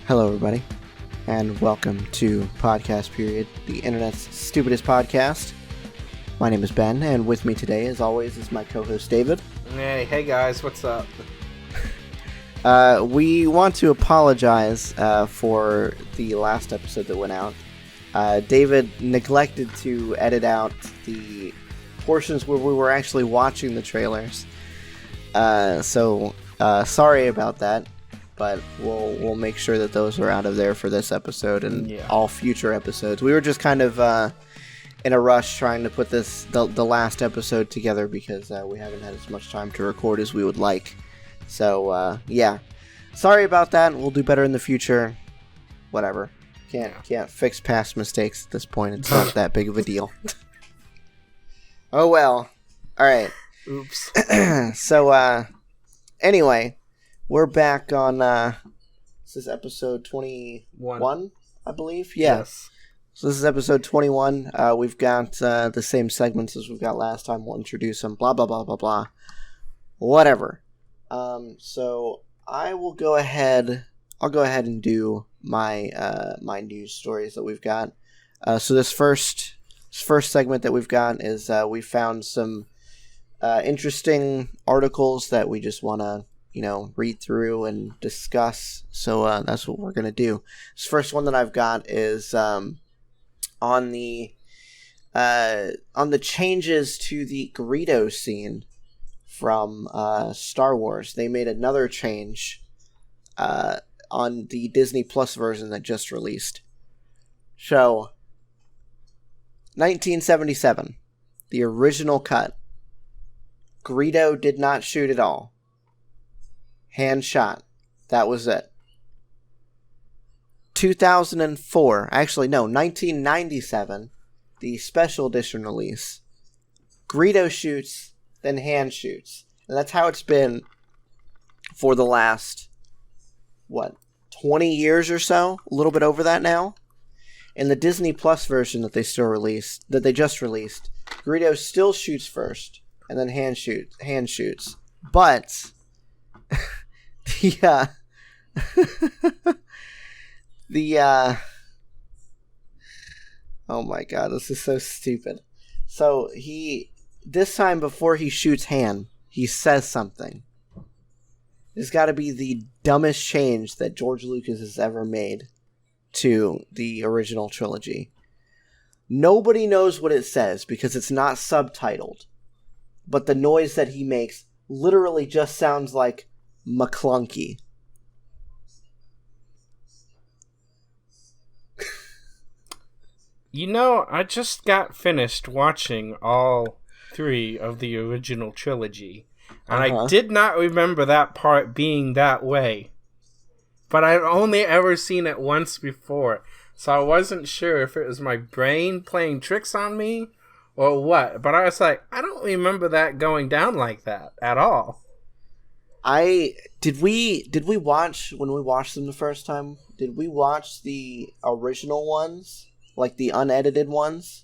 Hello, everybody, and welcome to Podcast Period, the internet's stupidest podcast. My name is Ben, and with me today, as always, is my co-host David. Hey guys, what's up? We want to apologize for the last episode that went out. David neglected to edit out the portions where we were actually watching the trailers. So sorry about that. But we'll make sure that those are out of there for this episode and all future episodes. We were just kind of in a rush trying to put the last episode together because we haven't had as much time to record as we would like. So yeah, sorry about that. We'll do better in the future. Whatever. Can't fix past mistakes at this point. It's not that big of a deal. Oh well. All right. Oops. So anyway. We're back on, this is episode 21, I believe? Yeah. Yes. So this is episode 21. We've got the same segments as we've got last time. We'll introduce them, blah, blah, blah, blah, blah. Whatever. So I will go ahead, I'll go ahead and do my my news stories that we've got. So this first segment that we've got is we found some interesting articles that we just want to read through and discuss. So that's what we're going to do. This first one that I've got is on the changes to the Greedo scene from Star Wars. They made another change on the Disney Plus version that just released. So, 1977, the original cut. Greedo did not shoot at all. Hand shot. That was it. 1997, the special edition release. Greedo shoots, then hand shoots. And that's how it's been for the last, 20 years or so? A little bit over that now. In the Disney Plus version that they just released, Greedo still shoots first, and then hand shoots. But oh my god, this is so stupid. So this time before he shoots hand, he says something. It's got to be the dumbest change that George Lucas has ever made to the original trilogy. Nobody knows what it says because it's not subtitled. But the noise that he makes literally just sounds like maclunkey. I just got finished watching all 3 of the original trilogy, and I did not remember that part being that way. But I've only ever seen it once before, so I wasn't sure if it was my brain playing tricks on me or what. But I was like, I don't remember that going down like that at all. Did we watch, when we watched them the first time, did we watch the original ones? Like the unedited ones?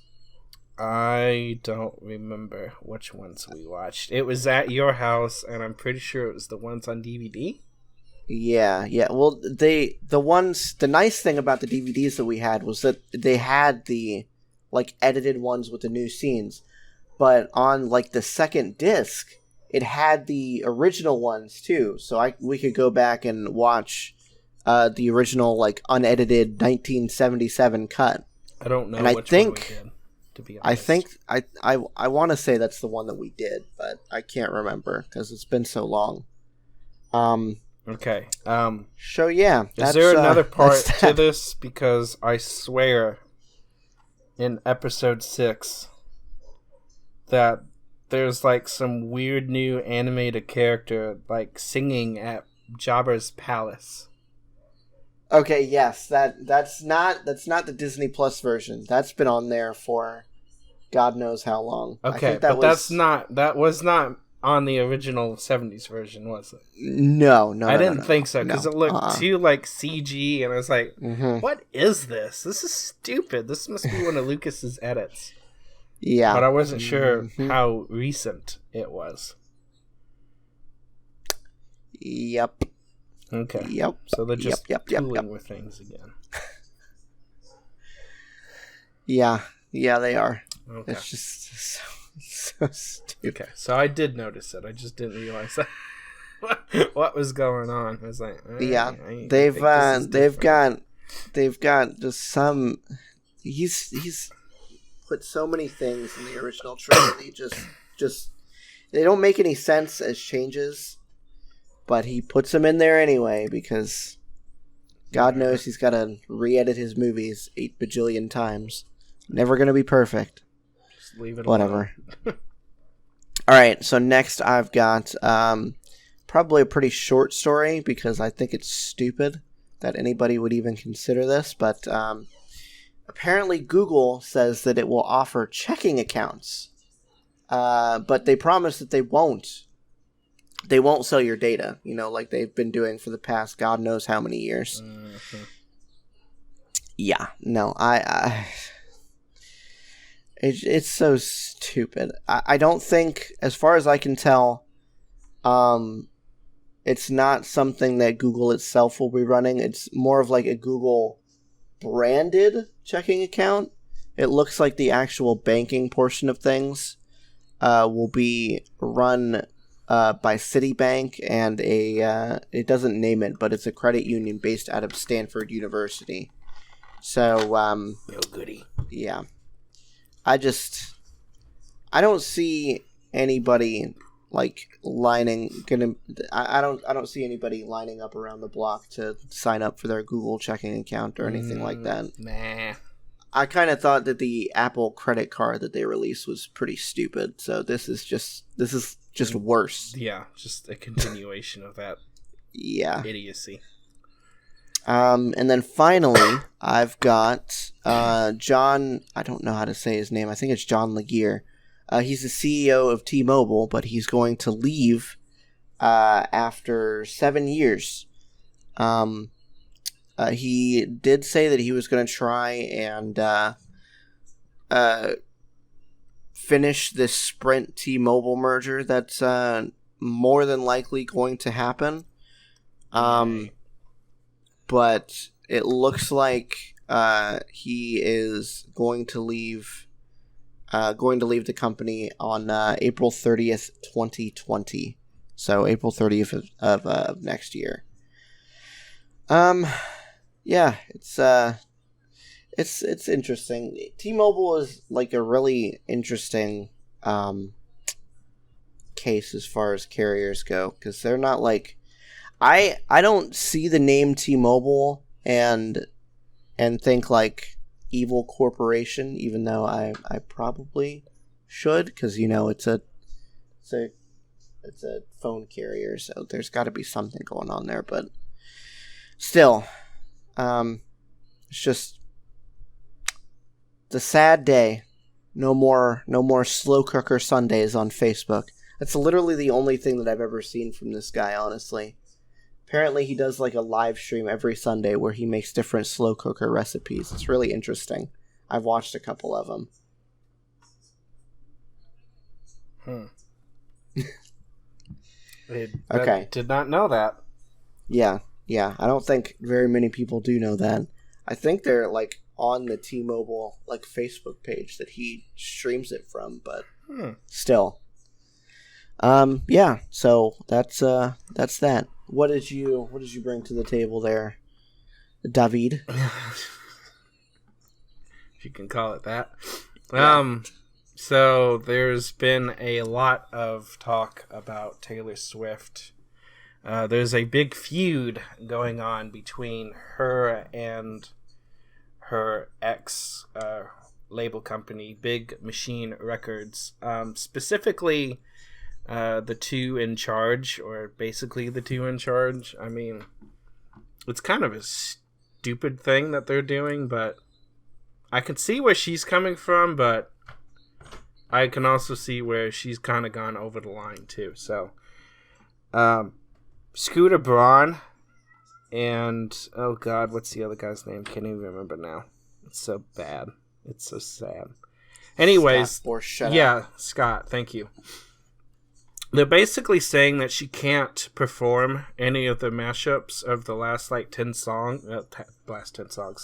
I don't remember which ones we watched. It was at your house, and I'm pretty sure it was the ones on DVD. Yeah. Well, the nice thing about the DVDs that we had was that they had the, edited ones with the new scenes. But on, the second disc, it had the original ones too, so we could go back and watch the original unedited 1977 cut. I don't know and which one we did, to be honest. I want to say that's the one that we did, but I can't remember because it's been so long. Okay. So yeah, is there another part to this? Because I swear, in episode 6, that there's some weird new animated character singing at Jabba's palace. Okay, yes, that's not the Disney Plus version. That's been on there for God knows how long. Okay, that was not on the original 70s version, was it? No. I didn't think so because it looked too CG, and I was like, What is this? This is stupid. This must be one of Lucas's edits. Yeah. But I wasn't sure how recent it was. Yep. Okay. Yep. So they're just fooling with things again. Yeah, they are. Okay. It's just so stupid. Okay, so I did notice it. I just didn't realize that what was going on. I was like, they've got just some. He's put so many things in the original trilogy. just they don't make any sense as changes, but he puts them in there anyway because God knows he's got to re-edit his movies 8 bajillion times. Never gonna be perfect. Just leave it Whatever. All right, so next I've got probably a pretty short story because I think it's stupid that anybody would even consider this, but apparently Google says that it will offer checking accounts, but they promise that they won't. They won't sell your data, like they've been doing for the past God knows how many years. Mm-hmm. Yeah, no, It's so stupid. I don't think, as far as I can tell, it's not something that Google itself will be running. It's more of like a Google branded checking account. It looks like the actual banking portion of things will be run by Citibank and it doesn't name it, but it's a credit union based out of Stanford University. So, oh, goody. Yeah. I don't see anybody I don't see anybody lining up around the block to sign up for their Google checking account or anything like that. Nah. I kind of thought that the Apple credit card that they released was pretty stupid. So this is just worse. Yeah, just a continuation of that. Yeah. Idiocy. And then finally, I've got John. I don't know how to say his name. I think it's John Laguerre. He's the CEO of T-Mobile, but he's going to leave after 7 years. He did say that he was going to try and finish this Sprint T-Mobile merger that's more than likely going to happen. But it looks like he is going to leave the company on April 30th, 2020. So April 30th of next year. Yeah, it's interesting. T-Mobile is like a really interesting case as far as carriers go because they're not like. I don't see the name T-Mobile and think like evil corporation, even though I probably should, because it's a phone carrier, so there's got to be something going on there. But still, it's just the sad day. No more slow cooker Sundays on Facebook. That's literally the only thing that I've ever seen from this guy, honestly. Apparently he does like a live stream every Sunday where he makes different slow cooker recipes. It's really interesting. I've watched a couple of them. Okay. Did not know that. Yeah. I don't think very many people do know that. I think they're like on the T-Mobile like Facebook page that he streams it from, but still. Yeah. So that's that. What did you bring to the table there, David? If you can call it that. Yeah. So there's been a lot of talk about Taylor Swift. There's a big feud going on between her and her ex label company, Big Machine Records. Specifically, the two in charge, or basically the two in charge. I mean, it's kind of a stupid thing that they're doing, but I can see where she's coming from, but I can also see where she's kind of gone over the line too. So, Scooter Braun and, oh god, what's the other guy's name? Can't even remember now. It's so bad. It's so sad. Anyways, Scott, yeah, Scott, thank you. They're basically saying that she can't perform any of the mashups of the last like 10 songs,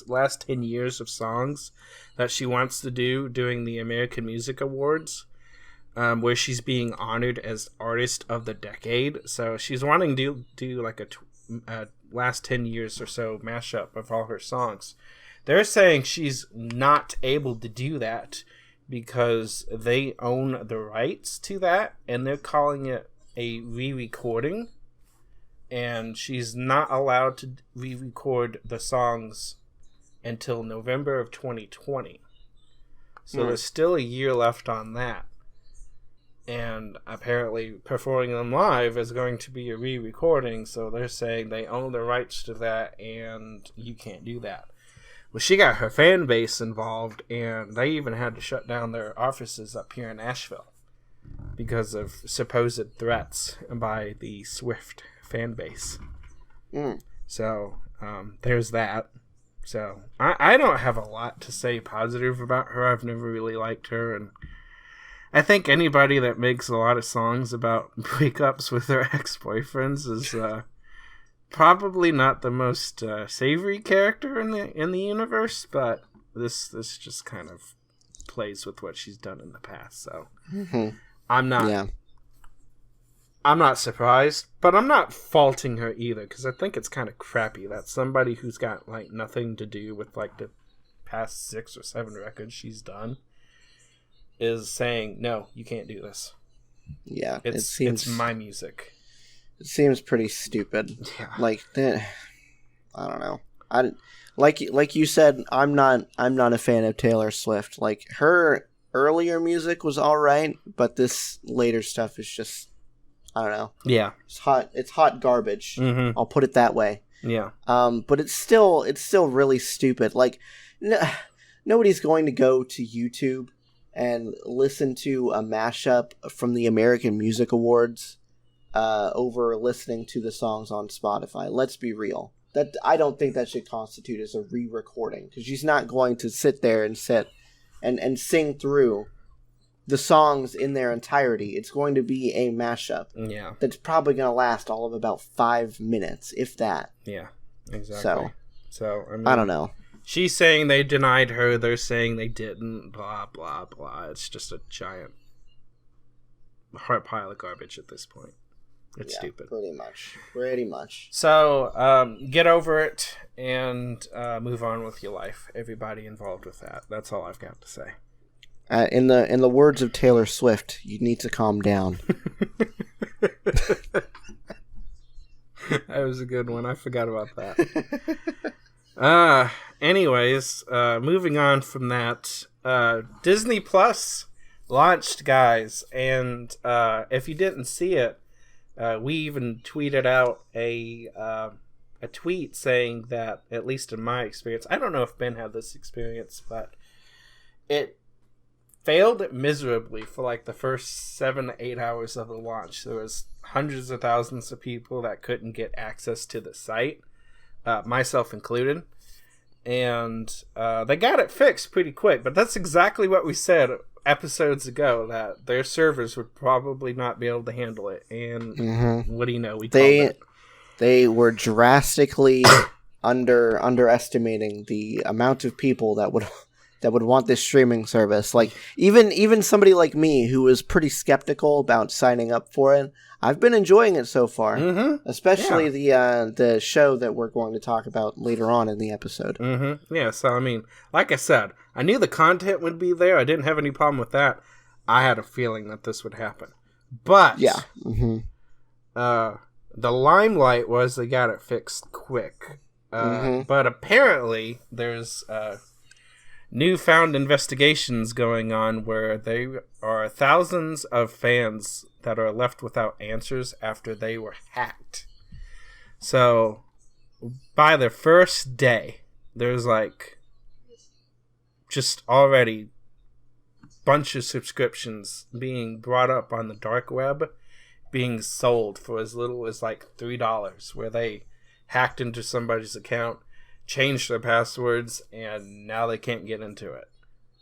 last 10 years of songs that she wants to do during the American Music Awards, where she's being honored as Artist of the Decade. So she's wanting to do like a last 10 years or so mashup of all her songs. They're saying she's not able to do that because they own the rights to that, and they're calling it a re-recording, and she's not allowed to re-record the songs until November of 2020. So there's still a year left on that. And apparently performing them live is going to be a re-recording, so they're saying they own the rights to that, and you can't do that. Well, she got her fan base involved, and they even had to shut down their offices up here in Nashville because of supposed threats by the Swift fan base. So, there's that. So, I don't have a lot to say positive about her. I've never really liked her, and I think anybody that makes a lot of songs about breakups with their ex-boyfriends is probably not the most savory character in the universe, but this just kind of plays with what she's done in the past. So I'm not surprised, but I'm not faulting her either, because I think it's kind of crappy that somebody who's got like nothing to do with like the past 6 or 7 records she's done is saying, no, you can't do this. Yeah, it's my music. It seems pretty stupid. Yeah. Like, I don't know. Like you said, I'm not a fan of Taylor Swift. Like, her earlier music was all right, but this later stuff is just, I don't know. Yeah. It's hot garbage. Mm-hmm. I'll put it that way. Yeah. But it's still really stupid. Like, nobody's going to go to YouTube and listen to a mashup from the American Music Awards over listening to the songs on Spotify. Let's be real. That I don't think that should constitute as a re-recording, because she's not going to sit there and sing through the songs in their entirety. It's going to be a mashup. Yeah. That's probably going to last all of about 5 minutes, if that. Yeah, exactly. So I mean, I don't know. She's saying they denied her. They're saying they didn't. Blah, blah, blah. It's just a giant pile of garbage at this point. It's stupid. Pretty much. So, get over it and move on with your life. Everybody involved with that. That's all I've got to say. In the words of Taylor Swift, you need to calm down. That was a good one. I forgot about that. Anyways, moving on from that, Disney Plus launched, guys, and if you didn't see it, we even tweeted out a tweet saying that, at least in my experience, I don't know if Ben had this experience, but it failed miserably for like the first 7 to 8 hours of the launch. There was hundreds of thousands of people that couldn't get access to the site, myself included. And they got it fixed pretty quick, but that's exactly what we said episodes ago, that their servers would probably not be able to handle it. And what do you know? They were drastically underestimating the amount of people that would want this streaming service. Like, even somebody like me who was pretty skeptical about signing up for it, I've been enjoying it so far, especially the show that we're going to talk about later on in the episode. Yeah, so I mean, like I said, I knew the content would be there. I didn't have any problem with that. I had a feeling that this would happen, but the limelight was they got it fixed quick. But apparently, there's newfound investigations going on where there are thousands of fans that are left without answers after they were hacked. So, by the first day, there's like just already a bunch of subscriptions being brought up on the dark web, being sold for as little as like $3, where they hacked into somebody's account, changed their passwords, and now they can't get into it.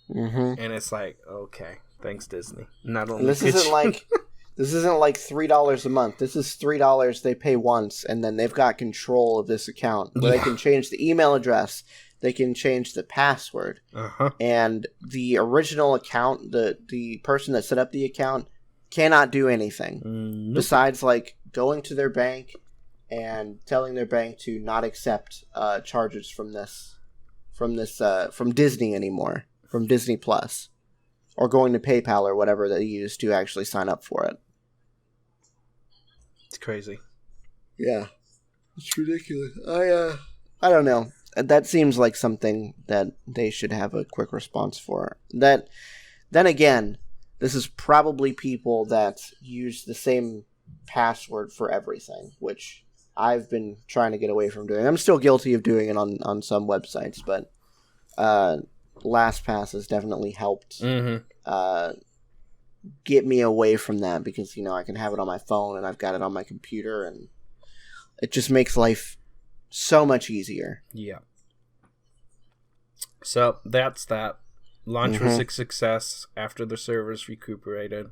And it's like, okay, thanks Disney. Not only this This isn't like $3 a month. This is $3 they pay once, and then they've got control of this account. Where they can change the email address, they can change the password, and the original account, the person that set up the account, cannot do anything besides like going to their bank and telling their bank to not accept charges from Disney anymore, from Disney Plus, or going to PayPal or whatever they use to actually sign up for it. It's crazy. Yeah, it's ridiculous. I don't know. That seems like something that they should have a quick response for. Then again, this is probably people that use the same password for everything, which I've been trying to get away from doing. I'm still guilty of doing it on some websites, but LastPass has definitely helped get me away from that because, I can have it on my phone and I've got it on my computer, and it just makes life so much easier. Yeah. So that's that. Launch was a success after the servers recuperated.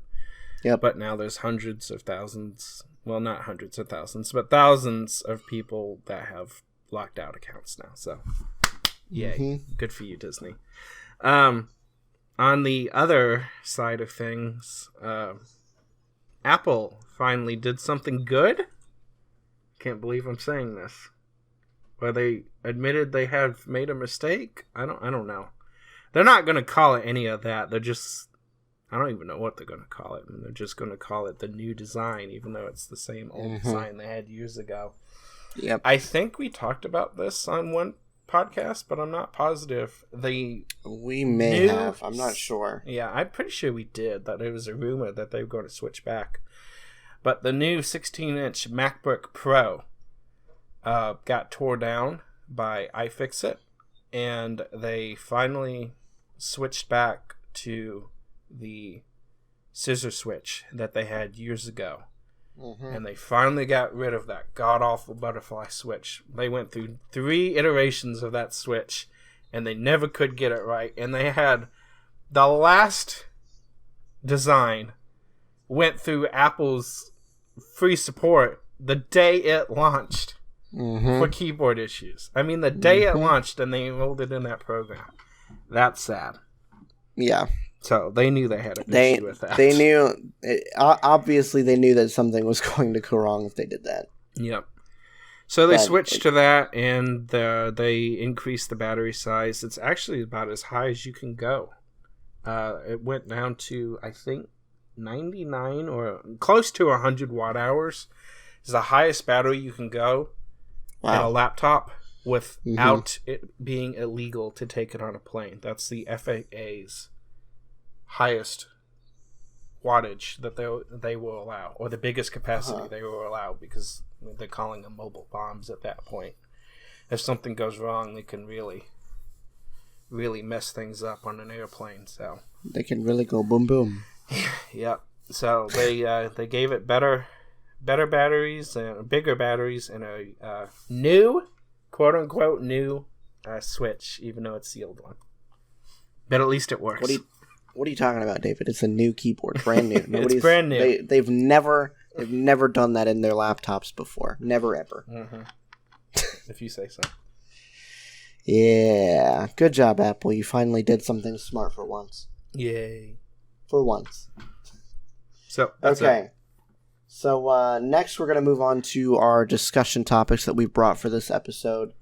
Yep. But now there's hundreds of thousands, well, not hundreds of thousands, but thousands of people that have locked out accounts now. So, yay. Good for you, Disney. On the other side of things, Apple finally did something good. Can't believe I'm saying this. Where they admitted they have made a mistake. I don't know. They're not going to call it any of that. They're just, I don't even know what they're going to call it. And they're just going to call it the new design, even though it's the same old design they had years ago. Yep. I think we talked about this on one podcast, but I'm not positive. We may have. I'm not sure. Yeah, I'm pretty sure we did. That it was a rumor that they were going to switch back. But the new 16-inch MacBook Pro got tore down by iFixit, and they finally switched back to the scissor switch that they had years ago. And they finally got rid of that god-awful butterfly switch. They went through 3 iterations of that switch, and they never could get it right. And they had the last design went through Apple's free support the day it launched for keyboard issues. I mean, the day it launched, and they enrolled it in that program. That's sad. Yeah. So they knew they had an issue with that. They knew, obviously they knew that something was going to go wrong if they did that. Yep. So they switched to that, and they increased the battery size. It's actually about as high as you can go. It went down to, I think, 99 or close to 100 watt hours is the highest battery you can go in a laptop without it being illegal to take it on a plane. That's the FAA's highest wattage that they will allow, or the biggest capacity they will allow, because they're calling them mobile bombs at that point. If something goes wrong, they can really mess things up on an airplane. So they can really go boom boom. Yep. So they gave it better batteries and bigger batteries and a new, quote unquote new switch, even though it's the old one. But at least it works. What are you talking about, David? It's a new keyboard, brand new. It's brand new. They've never done that in their laptops before. Never ever. If you say so. Yeah, good job, Apple. You finally did something smart for once. Yay! For once. So okay. So next, we're gonna move on to our discussion topics that we've brought for this episode.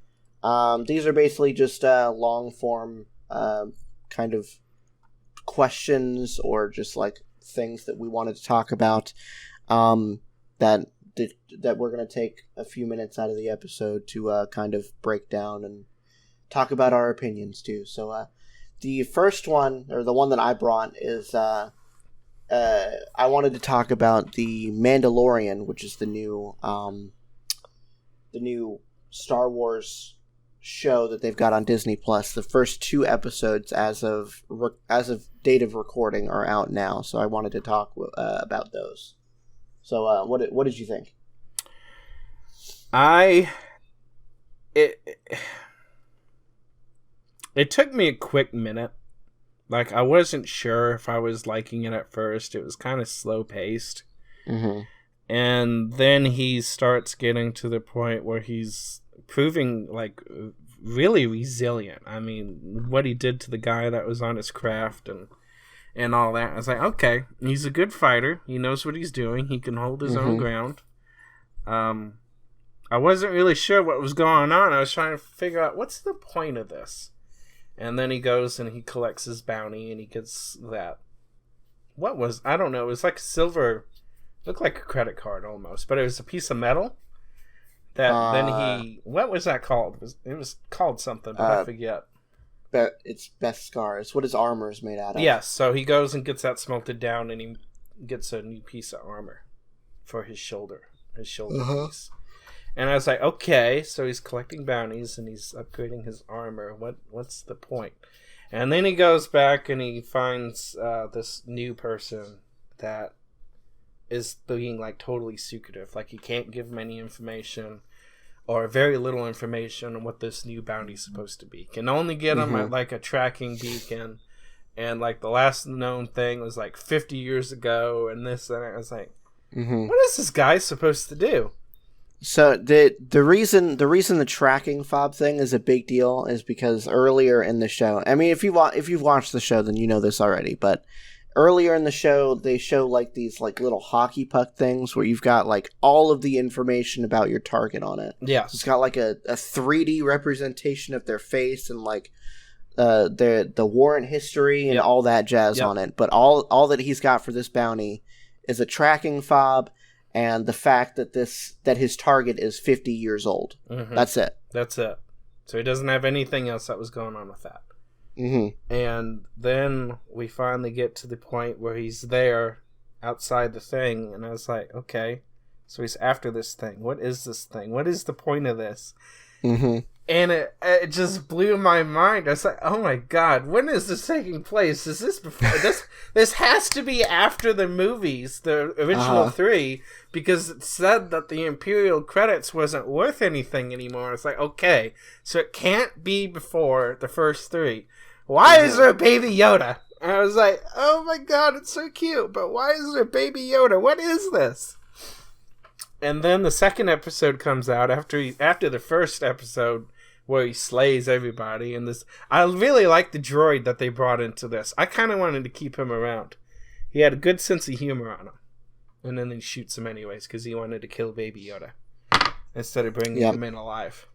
These are basically just long form kind of questions or just like things that we wanted to talk about that we're going to take a few minutes out of the episode to kind of break down and talk about our opinions too. So the first one, or the one that I brought, is I wanted to talk about the Mandalorian, which is the new Star Wars show that they've got on Disney Plus. The first 2 episodes as of date of recording are out now, so I wanted to talk about those. So what did you think? It took me a quick minute. Like, I wasn't sure if I was liking it at first. It was kind of slow paced. Mm-hmm. And then he starts getting to the point where he's proving, like, really resilient. I mean, what he did to the guy that was on his craft and all that. I was like, okay, he's a good fighter. He knows what he's doing. He can hold his own ground. I wasn't really sure what was going on. I was trying to figure out, what's the point of this? And then he goes and he collects his bounty and he gets that. I don't know. It was like silver, looked like a credit card almost, but it was a piece of metal. What was that called? It was called something, but I forget. It's Beskar. It's what his armor is made out of. Yes, so he goes and gets that smelted down, and he gets a new piece of armor for his shoulder piece. And I was like, okay, so he's collecting bounties and he's upgrading his armor. What's the point? And then he goes back and he finds this new person that is being, like, totally secretive. Like, he can't give him any information or very little information on what this new bounty is supposed to be. Can only get him at, like, a tracking beacon. And, like, the last known thing was, like, 50 years ago and this and that. I was like, what is this guy supposed to do? So the reason the tracking fob thing is a big deal is because earlier in the show, I mean, if you've watched the show, then you know this already, but earlier in the show, they show, like, these, like, little hockey puck things where you've got, like, all of the information about your target on it. Yeah. It's got, like, a 3D representation of their face and, like, the warrant history and all that jazz on it. But all that he's got for this bounty is a tracking fob and the fact that his target is 50 years old. That's it. So he doesn't have anything else that was going on with that. And then we finally get to the point where he's there outside the thing, and I was like, okay, so he's after this thing. What is this thing? What is the point of this? And it just blew my mind. I was like, oh my god, when is this taking place? Is this before this has to be after the movies, the original 3, because it said that the Imperial credits wasn't worth anything anymore. It's like, okay, so it can't be before the first 3. Why is there a Baby Yoda? And I was like, oh my god, it's so cute, but why is there a Baby Yoda? What is this? And then the second episode comes out after the first episode where he slays everybody. And this, I really like the droid that they brought into this. I kind of wanted to keep him around. He had a good sense of humor on him. And then he shoots him anyways because he wanted to kill Baby Yoda instead of bringing him in alive.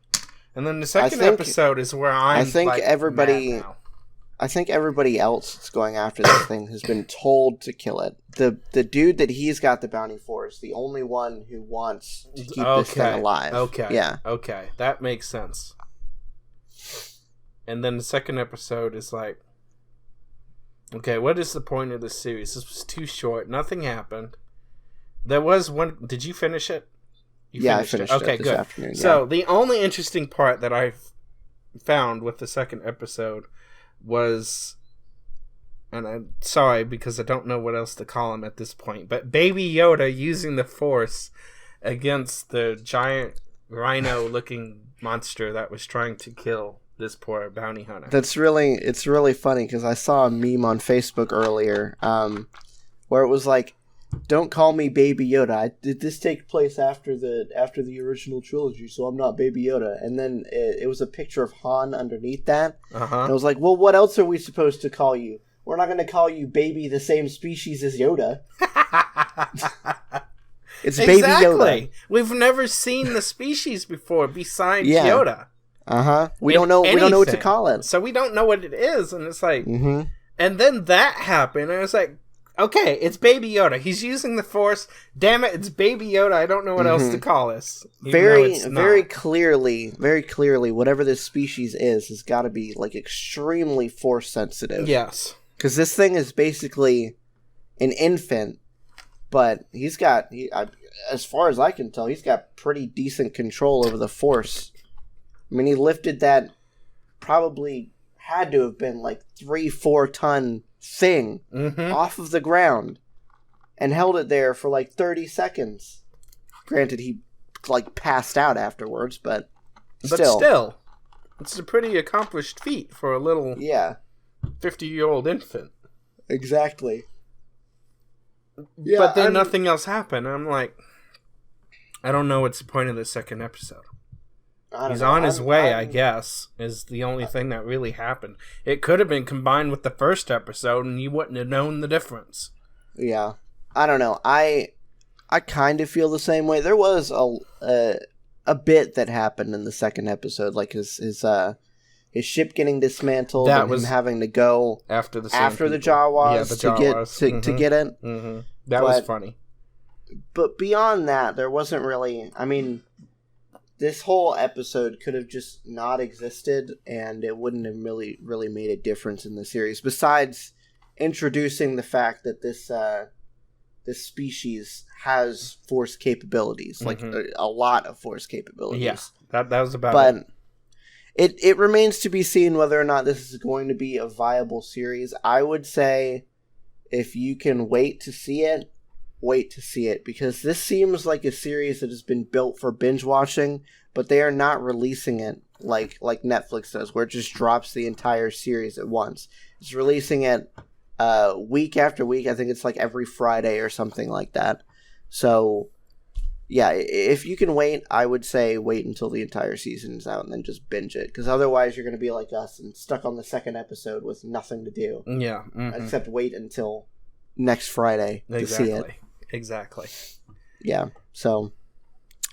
And then the second episode is where I think everybody else that's going after this thing has been told to kill it. The dude that he's got the bounty for is the only one who wants to keep this thing alive. Okay. Yeah. Okay. That makes sense. And then the second episode is like, okay, what is the point of this series? This was too short. Nothing happened. There was one. Did you finish it? I finished it this afternoon. Yeah. So the only interesting part that I found with the second episode was, and I'm sorry because I don't know what else to call him at this point, but Baby Yoda using the Force against the giant rhino-looking monster that was trying to kill this poor bounty hunter. It's really funny because I saw a meme on Facebook earlier where it was like, don't call me Baby Yoda. Did this take place after the original trilogy, so I'm not Baby Yoda. And then it was a picture of Han underneath that. And I was like, well, what else are we supposed to call you? We're not going to call you Baby the same species as Yoda. It's Baby Yoda. We've never seen the species before besides Yoda. We don't know what to call it. So we don't know what it is, and it's like, and then that happened, and I was like, okay, it's Baby Yoda. He's using the Force. Damn it, it's Baby Yoda. I don't know what else to call this. Very clearly, whatever this species is has got to be like extremely Force sensitive. Yes, because this thing is basically an infant, but he's got, as far as I can tell, he's got pretty decent control over the Force. I mean, he lifted that, probably had to have been like 3-4 ton thing off of the ground and held it there for like 30 seconds. Granted, he like passed out afterwards, but still, it's a pretty accomplished feat for a little 50-year-old infant. Exactly. Yeah, but then nothing else happened. I'm like, I don't know what's the point of the second episode. He's on his way, I guess, is the only thing that really happened. It could have been combined with the first episode, and you wouldn't have known the difference. Yeah. I don't know. I kind of feel the same way. There was a bit that happened in the second episode, like his ship getting dismantled and him having to go after the Jawas to get it. Mm-hmm. That was funny. But beyond that, there wasn't really... I mean... This whole episode could have just not existed, and it wouldn't have really made a difference in the series. Besides introducing the fact that this species has force capabilities, like a lot of force capabilities. Yeah, that was about it. But it remains to be seen whether or not this is going to be a viable series. I would say if you can wait to see it, because this seems like a series that has been built for binge watching, but they are not releasing it like Netflix does, where it just drops the entire series at once. It's releasing it week after week. I think it's like every Friday or something like that. So yeah, if you can wait, I would say wait until the entire season is out and then just binge it, because otherwise you're going to be like us and stuck on the second episode with nothing to do. Yeah, except wait until next Friday to see it. Exactly. Yeah. So,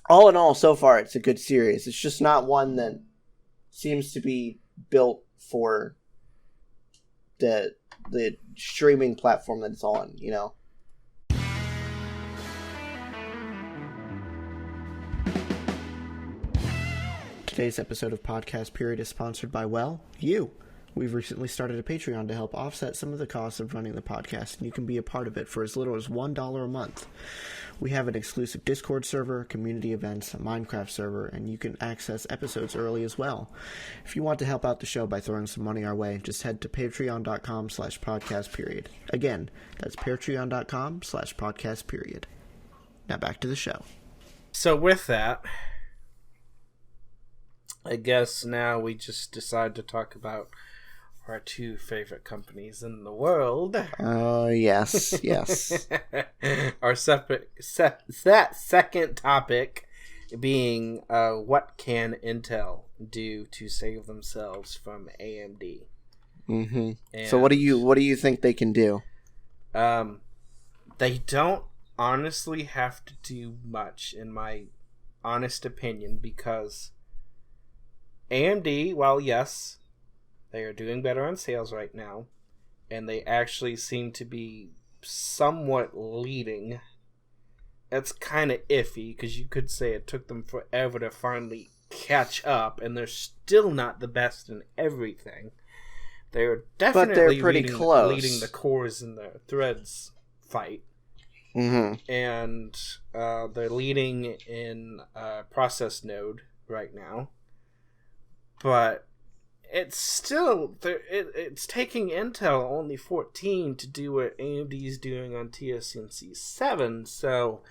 all in all, so far, it's a good series. It's just not one that seems to be built for the streaming platform that it's on, you know? Today's episode of Podcast Period is sponsored by, well, you. We've recently started a Patreon to help offset some of the costs of running the podcast, and you can be a part of it for as little as $1 a month. We have an exclusive Discord server, community events, a Minecraft server, and you can access episodes early as well. If you want to help out the show by throwing some money our way, just head to patreon.com/podcastperiod. Again, that's patreon.com/podcastperiod. Now back to the show. So with that, I guess now we just decide to talk about our two favorite companies in the world. Yes. Our second topic being what can Intel do to save themselves from AMD? Mm-hmm. So what do you think they can do? They don't honestly have to do much, in my honest opinion, because AMD, while yes, they are doing better on sales right now, and they actually seem to be somewhat leading. It's kind of iffy, because you could say it took them forever to finally catch up, and they're still not the best in everything. They're definitely leading the cores in the threads fight. Mm-hmm. And they're leading in process node right now. But it's still it's taking Intel only 14 to do what AMD's doing on TSMC 7, so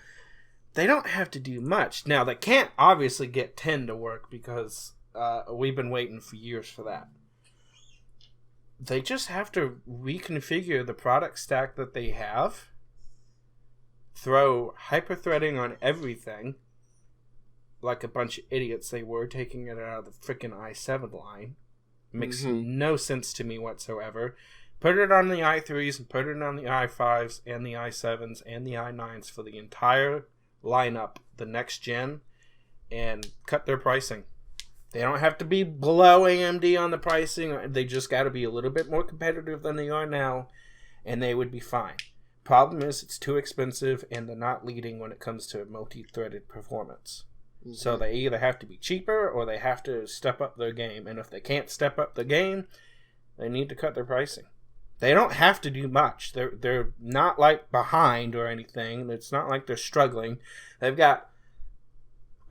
they don't have to do much. Now, they can't obviously get 10 to work, because we've been waiting for years for that. They just have to reconfigure the product stack that they have, throw hyper-threading on everything, like a bunch of idiots they were, taking it out of the freaking i7 line. Makes no sense to me whatsoever. Put it on the i3s and put it on the i5s and the i7s and the i9s for the entire lineup, the next gen, and cut their pricing. They don't have to be below AMD on the pricing. They just got to be a little bit more competitive than they are now, and they would be fine. Problem is, it's too expensive, and they're not leading when it comes to multi-threaded performance. Mm-hmm. So they either have to be cheaper, or they have to step up their game. And if they can't step up the game, they need to cut their pricing. They don't have to do much. They're not like behind or anything. It's not like they're struggling. They've got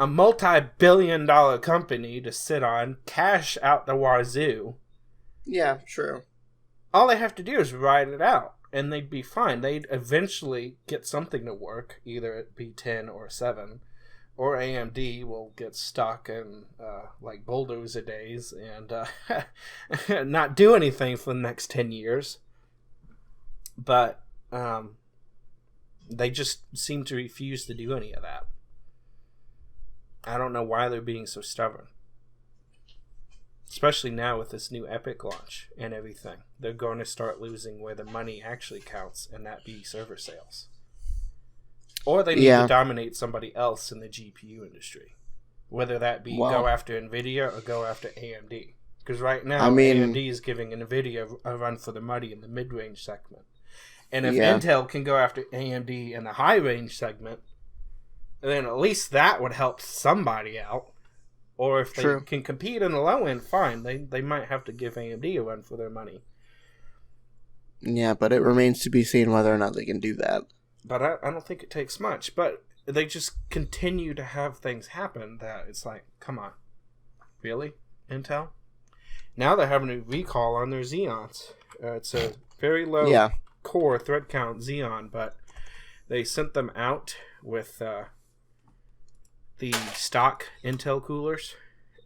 a multi-billion-dollar company to sit on, cash out the wazoo. Yeah, true. All they have to do is ride it out, and they'd be fine. They'd eventually get something to work, either it be 10 or 7, or AMD will get stuck in like bulldozer days and not do anything for the next 10 years. But They just seem to refuse to do any of that. I don't know why they're being so stubborn. Especially now with this new Epic launch and everything. They're going to start losing where the money actually counts, and that be server sales. Or they need to dominate somebody else in the GPU industry. Whether that be go after NVIDIA or go after AMD. Because right now, AMD is giving NVIDIA a run for the money in the mid-range segment. And if Intel can go after AMD in the high-range segment, then at least that would help somebody out. Or if they can compete in the low end, fine. They might have to give AMD a run for their money. Yeah, but it remains to be seen whether or not they can do that. But I don't think it takes much. But they just continue to have things happen that it's like, come on. Really? Intel? Now they're having a recall on their Xeons. It's a very low core thread count Xeon, but they sent them out with the stock Intel coolers,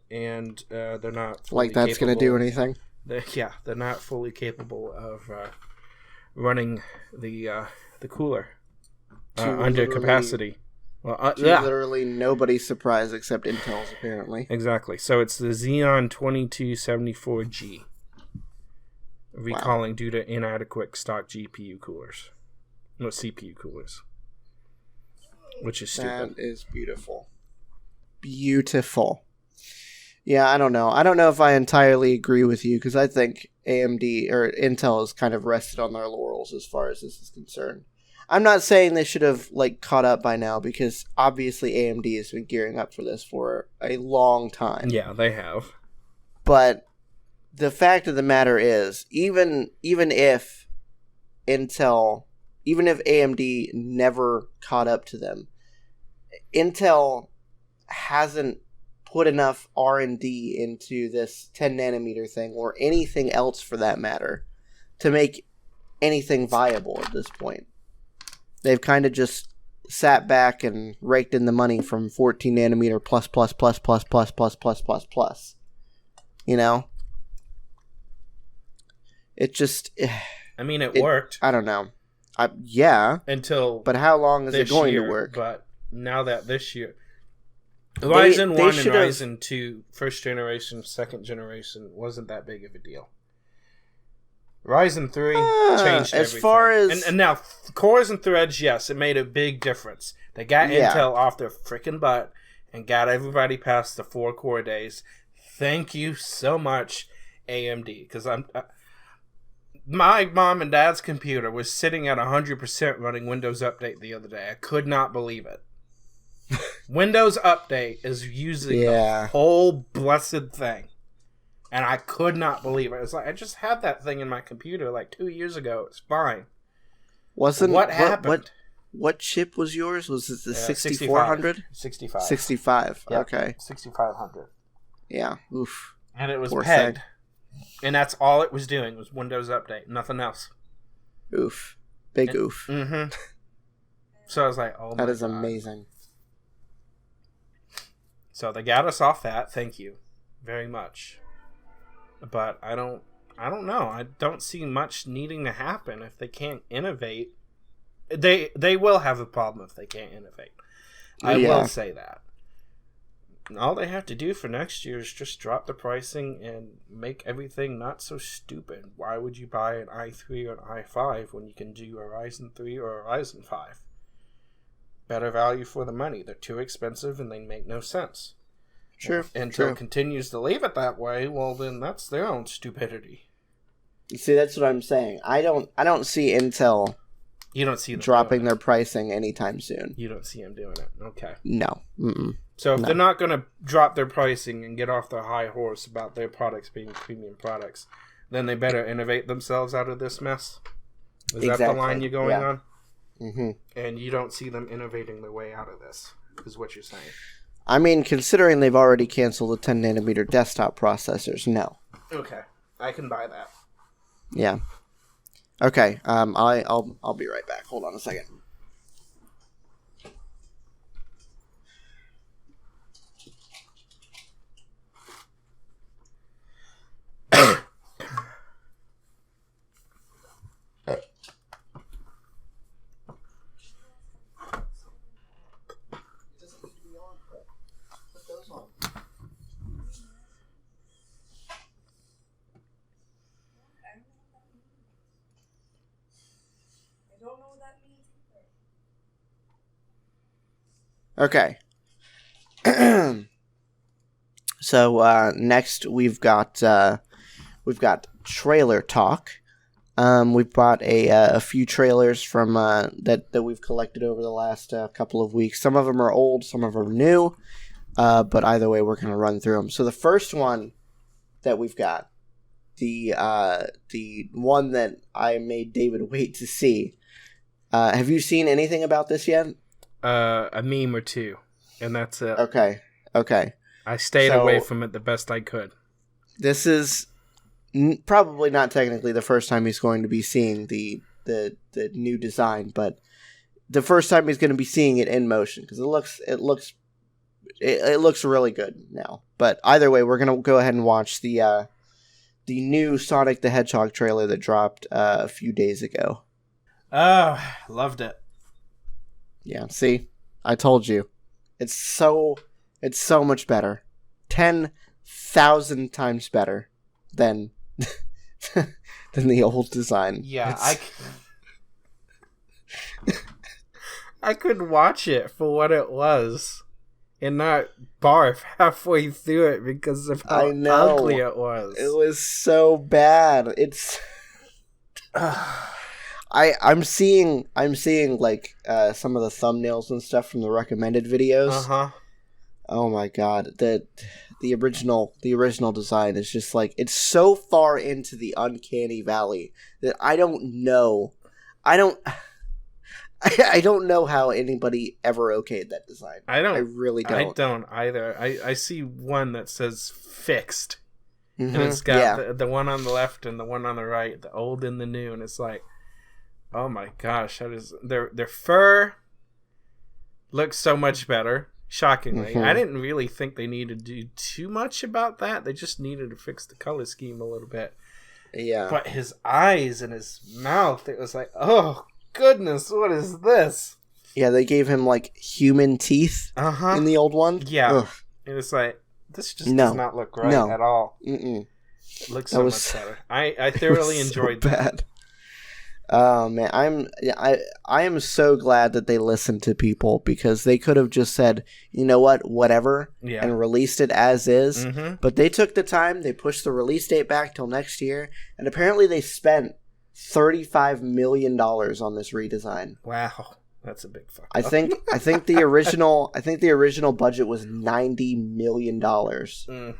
and they're not fully like that's going to do anything. They're not fully capable of running the cooler under capacity. Well, literally nobody's surprised except Intel's, apparently. Exactly. So it's the Xeon 2274G. Recalling due to inadequate stock GPU coolers. No, CPU coolers. Which is stupid. That is beautiful. Beautiful. Yeah, I don't know. I don't know if I entirely agree with you, because I think AMD or Intel has kind of rested on their laurels as far as this is concerned. I'm not saying they should have caught up by now, because obviously AMD has been gearing up for this for a long time. Yeah, they have. But the fact of the matter is, even if AMD never caught up to them, Intel hasn't put enough R&D into this 10 nanometer thing, or anything else for that matter, to make anything viable at this point. They've kind of just sat back and raked in the money from 14 nanometer plus. You know? It just... I mean, it worked. I don't know. Until but how long is it going to work? But now that this year... Ryzen 1 and Ryzen 2, first generation, second generation, wasn't that big of a deal. Ryzen 3 changed everything. As far as... And now, cores and threads, yes, it made a big difference. They got Intel off their freaking butt and got everybody past the 4-core days. Thank you so much, AMD. Because my mom and dad's computer was sitting at 100% running Windows Update the other day. I could not believe it. Windows Update is using the whole blessed thing. And I could not believe it. It's like, I just had that thing in my computer 2 years ago. It's fine. What happened? What chip was yours? Was it the 6400? 65. 65. Yep. Okay. 6500. Yeah. Oof. And it was pegged. And that's all it was doing was Windows Update. Nothing else. Oof. Big oof. Mm-hmm. So I was like, oh my God. That is amazing. So they got us off that. Thank you very much. But I don't know. I don't see much needing to happen if they can't innovate. They will have a problem if they can't innovate. I will say that. All they have to do for next year is just drop the pricing and make everything not so stupid. Why would you buy an i3 or an i5 when you can do a Ryzen 3 or a Ryzen 5? Better value for the money. They're too expensive and they make no sense. Sure. If Intel continues to leave it that way, well then that's their own stupidity. You see, that's what I'm saying. I don't see Intel dropping their pricing anytime soon. You don't see them doing it. Okay. No. Mm-mm. So if they're not going to drop their pricing and get off their high horse about their products being premium products, then they better innovate themselves out of this mess. Is that the line you're going on? Mm-hmm. And you don't see them innovating their way out of this, is what you're saying. I mean, considering they've already canceled the 10 nanometer desktop processors, no. Okay, I can buy that. Yeah. Okay. I'll be right back. Hold on a second. Okay. So next we've got trailer talk. We've bought a few trailers from that we've collected over the last couple of weeks. Some of them are old, some of them are new. But either way, we're gonna run through them. So the first one that we've got, the one that I made David wait to see. Have you seen anything about this yet? A meme or two, and that's it. Okay. I stayed away from it the best I could. This is probably not technically the first time he's going to be seeing the new design, but the first time he's going to be seeing it in motion because it looks really good now. But either way, we're going to go ahead and watch the new Sonic the Hedgehog trailer that dropped a few days ago. Oh, loved it. Yeah, see? I told you. It's so much better. 10,000 times better than than the old design. Yeah, I could watch it for what it was and not barf halfway through it because of how ugly it was. It was so bad. It's I'm seeing like some of the thumbnails and stuff from the recommended videos. Uh-huh. Oh my god. The original design is just like, it's so far into the uncanny valley that I don't know how anybody ever okayed that design. I really don't. I don't either. I see one that says fixed. Mm-hmm. And it's got the one on the left and the one on the right, the old and the new, and it's like, oh my gosh, that is their fur looks so much better. Shockingly. Mm-hmm. I didn't really think they needed to do too much about that. They just needed to fix the color scheme a little bit. Yeah. But his eyes and his mouth, it was like, oh goodness, what is this? Yeah, they gave him like human teeth in the old one. Yeah. Ugh. It was like, this just does not look right at all. Mm-mm. It looks so much better. I thoroughly enjoyed that. Oh man, I am so glad that they listened to people, because they could have just said, you know what, whatever, and released it as is. Mm-hmm. But they took the time. They pushed the release date back till next year, and apparently they spent $35 million on this redesign. Wow, that's a big fuck. I think the original budget was $90 million. Mm.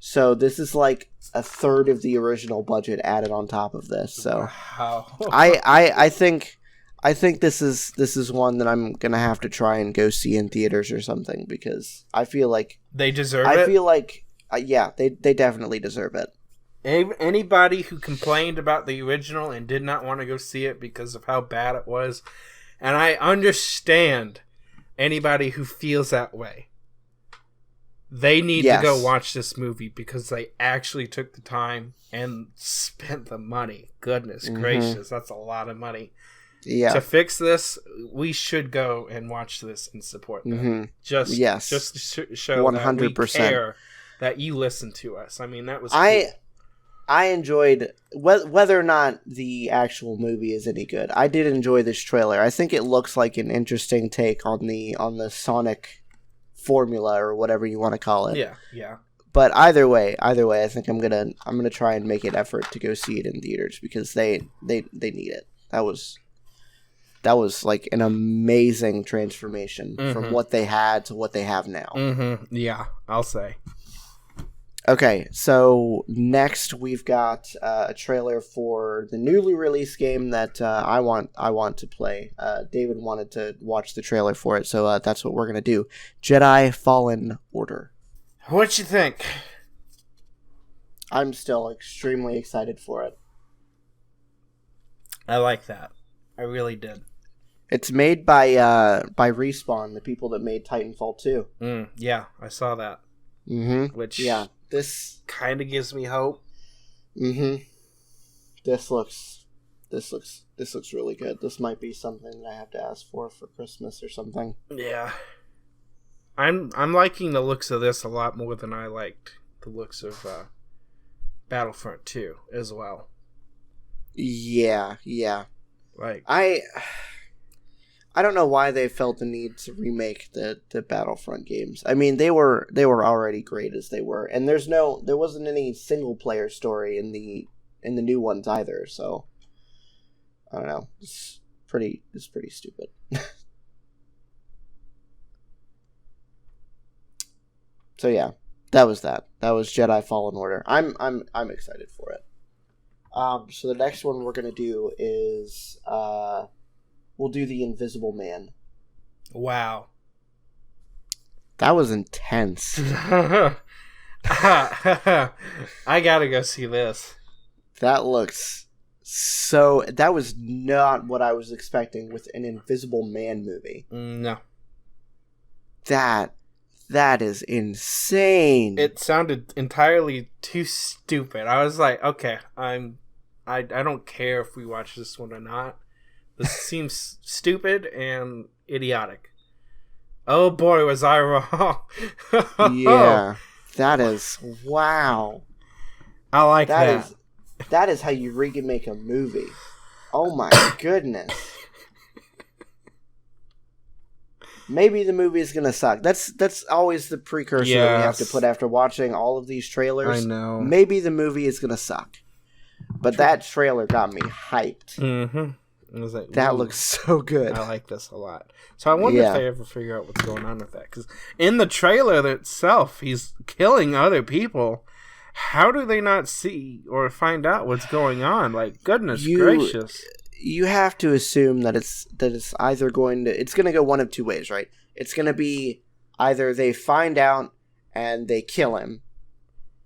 So this is like a third of the original budget added on top of this. So wow. I think this is one that I'm gonna have to try and go see in theaters or something, because I feel like they deserve it. I feel like they definitely deserve it. Anybody who complained about the original and did not want to go see it because of how bad it was, and I understand anybody who feels that way. They need to go watch this movie, because they actually took the time and spent the money. Goodness gracious, that's a lot of money. Yeah. To fix this, we should go and watch this and support them. Mm-hmm. Just to show 100%. That we care that you listen to us. I mean, that was cool. I enjoyed, whether or not the actual movie is any good, I did enjoy this trailer. I think it looks like an interesting take on the Sonic formula, or whatever you want to call it. Yeah. But either way, I think I'm gonna try and make an effort to go see it in theaters, because they need it. That was like an amazing transformation from what they had to what they have now. Mm-hmm. Yeah, I'll say. Okay, so next we've got a trailer for the newly released game that I want to play. David wanted to watch the trailer for it, so that's what we're gonna do. Jedi Fallen Order. What you think? I'm still extremely excited for it. I like that. I really did. It's made by Respawn, the people that made Titanfall 2. Yeah, I saw that. Mm-hmm. Which this kind of gives me hope. Mm-hmm. This looks really good. This might be something that I have to ask for Christmas or something. Yeah. I'm liking the looks of this a lot more than I liked the looks of Battlefront 2 as well. Yeah. Like I don't know why they felt the need to remake the Battlefront games. I mean, they were already great as they were, and there wasn't any single player story in the new ones either. So I don't know. It's pretty stupid. So yeah, that was that. That was Jedi Fallen Order. I'm excited for it. So the next one we're gonna do is we'll do The Invisible Man. Wow. That was intense. I gotta go see this. That looks so... That was not what I was expecting with an Invisible Man movie. No. That is insane. It sounded entirely too stupid. I was like, okay, I don't care if we watch this one or not. This seems stupid and idiotic. Oh boy, was I wrong. Yeah. That is... Wow. I like that. That is how you remake a movie. Oh my goodness. Maybe the movie is gonna suck. That's always the precursor that we have to put after watching all of these trailers. I know. Maybe the movie is gonna suck. But that trailer got me hyped. Mm-hmm. I was like, that looks so good. I like this a lot. So I wonder if they ever figure out what's going on with that. Because in the trailer itself, he's killing other people. How do they not see or find out what's going on? Like, goodness gracious. You have to assume that it's either going to go one of two ways, right? It's going to be either they find out and they kill him,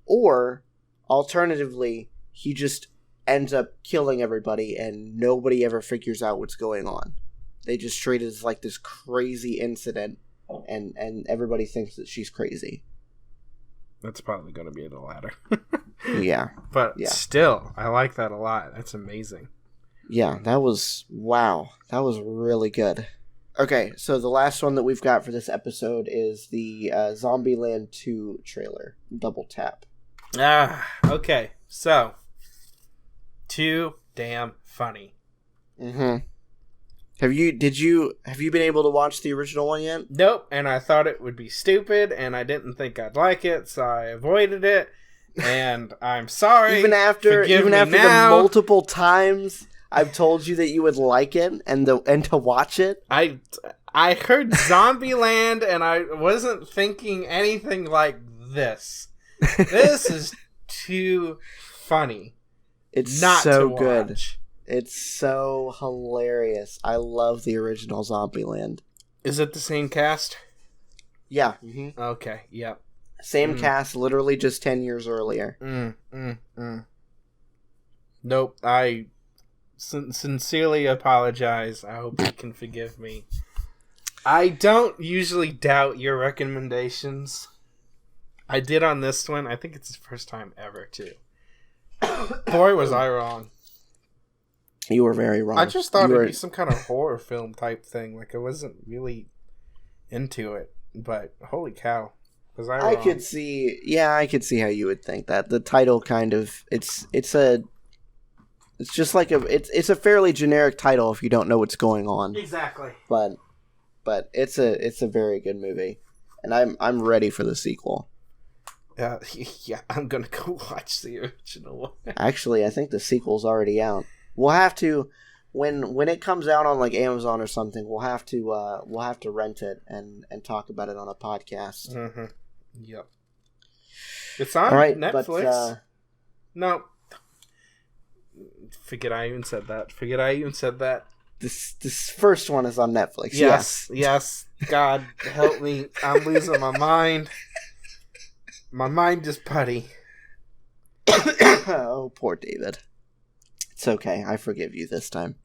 or alternatively, he just ends up killing everybody and nobody ever figures out what's going on. They just treat it as like this crazy incident and everybody thinks that she's crazy. That's probably going to be the latter. Yeah. But still, I like that a lot. That's amazing. Yeah, that was... Wow. That was really good. Okay, so the last one that we've got for this episode is the Zombieland 2 trailer. Double tap. Okay. So, too damn funny. Mm-hmm. Have you been able to watch the original one yet? Nope, and I thought it would be stupid, and I didn't think I'd like it, so I avoided it, and I'm sorry. Even after the multiple times I've told you that you would like it and to watch it? I heard Zombieland, and I wasn't thinking anything like this. This is too funny. It's not so to good. Watch. It's so hilarious. I love the original Zombieland. Is it the same cast? Yeah. Mm-hmm. Okay, yep. Same cast, literally just 10 years earlier. Nope, I sincerely apologize. I hope you can forgive me. I don't usually doubt your recommendations. I did on this one. I think it's the first time ever, too. Boy, was I wrong. You were very wrong. I just thought it'd be some kind of horror film type thing. Like, I wasn't really into it. But, holy cow. Was I wrong? I could see how you would think that. The title kind of... It's just like it's a fairly generic title if you don't know what's going on. Exactly. But it's a very good movie. And I'm ready for the sequel. Yeah, I'm gonna go watch the original one. Actually, I think the sequel's already out. We'll have to when it comes out on like Amazon or something. We'll have to rent it and talk about it on a podcast. Mm-hmm. Yep. It's on Netflix. But, no. Forget I even said that. This first one is on Netflix. Yes. God help me! I'm losing my mind. My mind is putty. Oh, poor David. It's okay. I forgive you this time.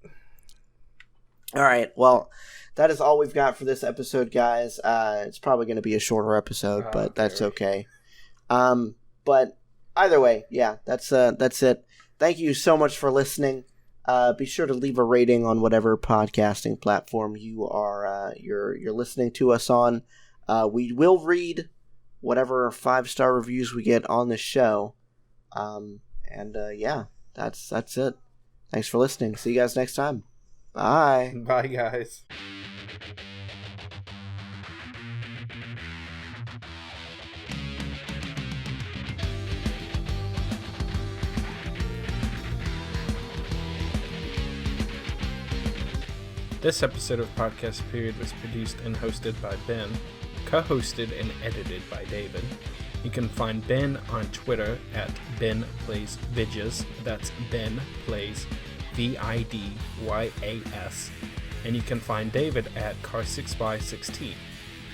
All right. Well, that is all we've got for this episode, guys. It's probably going to be a shorter episode, but that's okay. But either way, yeah, that's it. Thank you so much for listening. Be sure to leave a rating on whatever podcasting platform you are you're listening to us on. We will read whatever 5-star reviews we get on the show. Yeah, that's it. Thanks for listening. See you guys next time. Bye. Bye, guys. This episode of Podcast Period was produced and hosted by Ben, co-hosted and edited by David. You can find Ben on Twitter at BenPlaysVidjas. That's Ben Plays VIDYAS. And you can find David at Car6by16.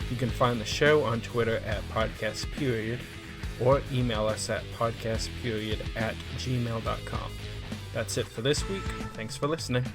You can find the show on Twitter at Podcast Period or email us at podcastperiod@gmail.com. That's it for this week. Thanks for listening.